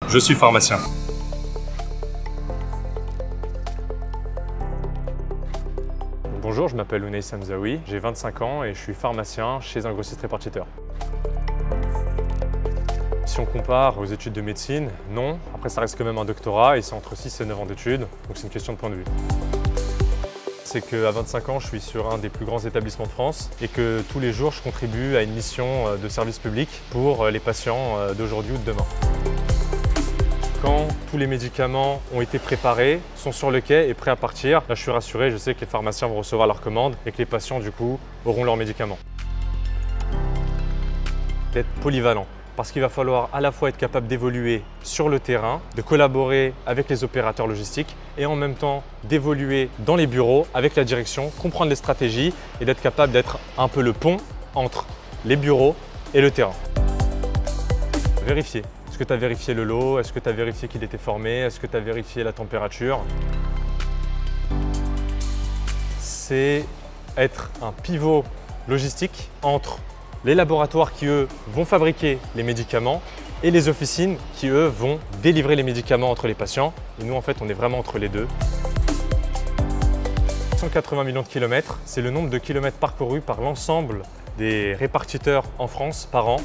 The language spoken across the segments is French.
Je suis pharmacien. Bonjour, je m'appelle Unais Samzaoui, j'ai 25 ans et je suis pharmacien chez un grossiste répartiteur. Si on compare aux études de médecine, non. Après, ça reste quand même un doctorat et c'est entre 6 et 9 ans d'études, donc c'est une question de point de vue. C'est qu'à 25 ans, je suis sur un des plus grands établissements de France et que tous les jours, je contribue à une mission de service public pour les patients d'aujourd'hui ou de demain. Quand tous les médicaments ont été préparés, sont sur le quai et prêts à partir, là je suis rassuré, je sais que les pharmaciens vont recevoir leurs commandes et que les patients du coup auront leurs médicaments. D'être polyvalent, parce qu'il va falloir à la fois être capable d'évoluer sur le terrain, de collaborer avec les opérateurs logistiques et en même temps d'évoluer dans les bureaux avec la direction, comprendre les stratégies et d'être capable d'être un peu le pont entre les bureaux et le terrain. Vérifier. Est-ce que tu as vérifié le lot? Est-ce que tu as vérifié qu'il était formé? Est-ce que tu as vérifié la température? C'est être un pivot logistique entre les laboratoires qui, eux, vont fabriquer les médicaments et les officines qui, eux, vont délivrer les médicaments entre les patients. Et nous, en fait, on est vraiment entre les deux. 180 millions de kilomètres, c'est le nombre de kilomètres parcourus par l'ensemble des répartiteurs en France par an.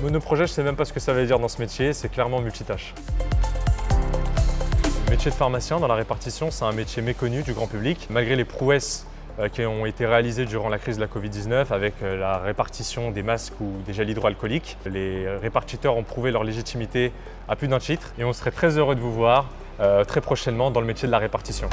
Monoprojet, je ne sais même pas ce que ça veut dire dans ce métier, c'est clairement multitâche. Le métier de pharmacien dans la répartition, c'est un métier méconnu du grand public. Malgré les prouesses qui ont été réalisées durant la crise de la Covid-19 avec la répartition des masques ou des gels hydroalcooliques, les répartiteurs ont prouvé leur légitimité à plus d'un titre et on serait très heureux de vous voir très prochainement dans le métier de la répartition.